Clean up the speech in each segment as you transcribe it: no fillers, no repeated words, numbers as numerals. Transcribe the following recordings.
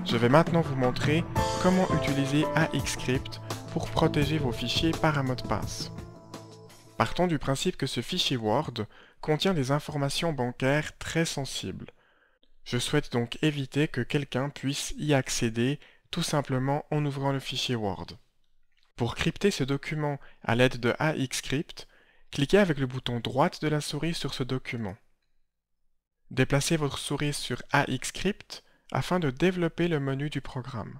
Je vais maintenant vous montrer comment utiliser AXCrypt pour protéger vos fichiers par un mot de passe. Partons du principe que ce fichier Word contient des informations bancaires très sensibles. Je souhaite donc éviter que quelqu'un puisse y accéder tout simplement en ouvrant le fichier Word. Pour crypter ce document à l'aide de AXCrypt, cliquez avec le bouton droite de la souris sur ce document. Déplacez votre souris sur AXCrypt afin de développer le menu du programme.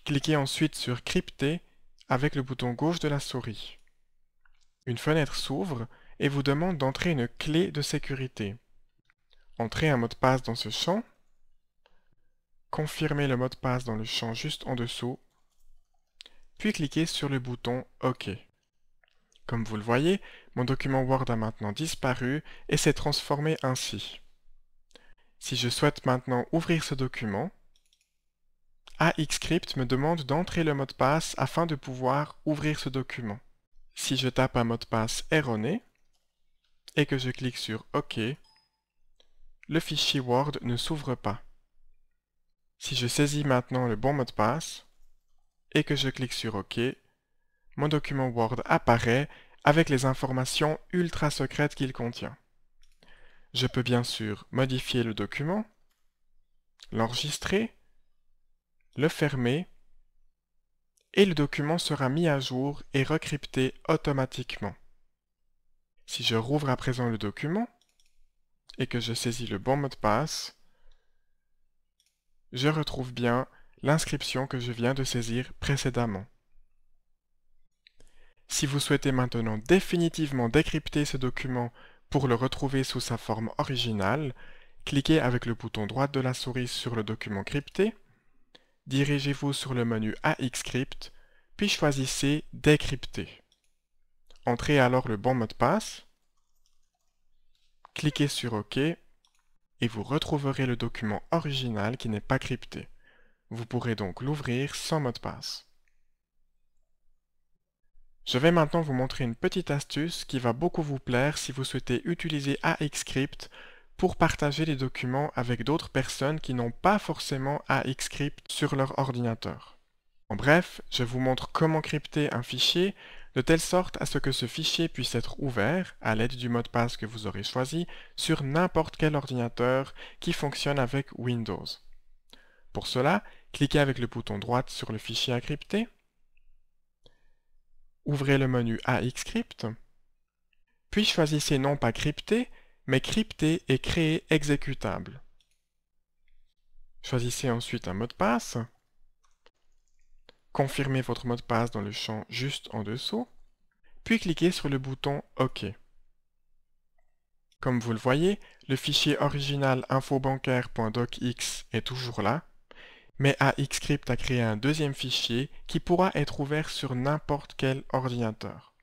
Cliquez ensuite sur Crypter avec le bouton gauche de la souris. Une fenêtre s'ouvre et vous demande d'entrer une clé de sécurité. Entrez un mot de passe dans ce champ. Confirmez le mot de passe dans le champ juste en dessous. Puis cliquez sur le bouton OK. Comme vous le voyez, mon document Word a maintenant disparu et s'est transformé ainsi. Si je souhaite maintenant ouvrir ce document, AXCrypt me demande d'entrer le mot de passe afin de pouvoir ouvrir ce document. Si je tape un mot de passe erroné et que je clique sur OK, le fichier Word ne s'ouvre pas. Si je saisis maintenant le bon mot de passe et que je clique sur OK, mon document Word apparaît avec les informations ultra secrètes qu'il contient. Je peux bien sûr modifier le document, l'enregistrer, le fermer, et le document sera mis à jour et recrypté automatiquement. Si je rouvre à présent le document, et que je saisis le bon mot de passe, je retrouve bien l'inscription que je viens de saisir précédemment. Si vous souhaitez maintenant définitivement décrypter ce document pour le retrouver sous sa forme originale, cliquez avec le bouton droit de la souris sur le document crypté, dirigez-vous sur le menu AXCrypt, puis choisissez Décrypter. Entrez alors le bon mot de passe, cliquez sur OK et vous retrouverez le document original qui n'est pas crypté. Vous pourrez donc l'ouvrir sans mot de passe. Je vais maintenant vous montrer une petite astuce qui va beaucoup vous plaire si vous souhaitez utiliser AXCrypt pour partager les documents avec d'autres personnes qui n'ont pas forcément AXCrypt sur leur ordinateur. En bref, je vous montre comment crypter un fichier de telle sorte à ce que ce fichier puisse être ouvert, à l'aide du mot de passe que vous aurez choisi, sur n'importe quel ordinateur qui fonctionne avec Windows. Pour cela, cliquez avec le bouton droit sur le fichier à crypter, ouvrez le menu AXCrypt, puis choisissez non pas crypter, mais crypter et créer exécutable. Choisissez ensuite un mot de passe, confirmez votre mot de passe dans le champ juste en dessous, puis cliquez sur le bouton OK. Comme vous le voyez, le fichier original infobancaire.docx est toujours là, mais AXCrypt a créé un deuxième fichier qui pourra être ouvert sur n'importe quel ordinateur.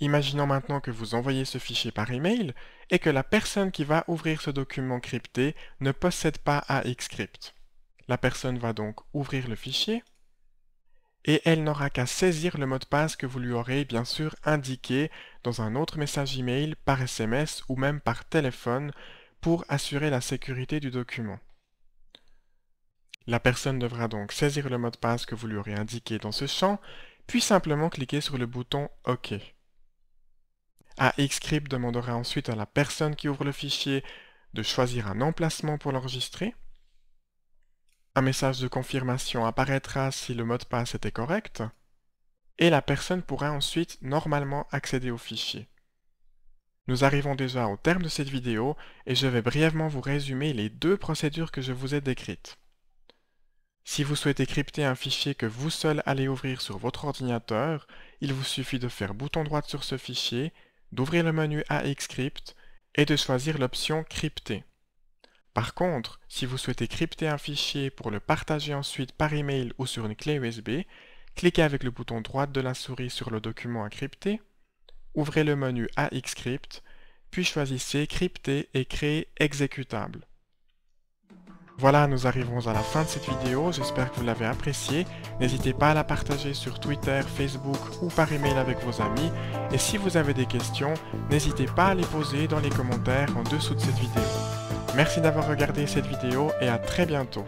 Imaginons maintenant que vous envoyez ce fichier par email et que la personne qui va ouvrir ce document crypté ne possède pas AXCrypt. La personne va donc ouvrir le fichier et elle n'aura qu'à saisir le mot de passe que vous lui aurez bien sûr indiqué dans un autre message email, par SMS ou même par téléphone pour assurer la sécurité du document. La personne devra donc saisir le mot de passe que vous lui aurez indiqué dans ce champ, puis simplement cliquer sur le bouton OK. AXCrypt demandera ensuite à la personne qui ouvre le fichier de choisir un emplacement pour l'enregistrer. Un message de confirmation apparaîtra si le mot de passe était correct, et la personne pourra ensuite normalement accéder au fichier. Nous arrivons déjà au terme de cette vidéo et je vais brièvement vous résumer les deux procédures que je vous ai décrites. Si vous souhaitez crypter un fichier que vous seul allez ouvrir sur votre ordinateur, il vous suffit de faire bouton droit sur ce fichier, d'ouvrir le menu AXCrypt et de choisir l'option Crypter. Par contre, si vous souhaitez crypter un fichier pour le partager ensuite par email ou sur une clé USB, cliquez avec le bouton droit de la souris sur le document à crypter, ouvrez le menu AXCrypt, puis choisissez Crypter et créer exécutable. Voilà, nous arrivons à la fin de cette vidéo, j'espère que vous l'avez appréciée. N'hésitez pas à la partager sur Twitter, Facebook ou par email avec vos amis. Et si vous avez des questions, n'hésitez pas à les poser dans les commentaires en dessous de cette vidéo. Merci d'avoir regardé cette vidéo et à très bientôt.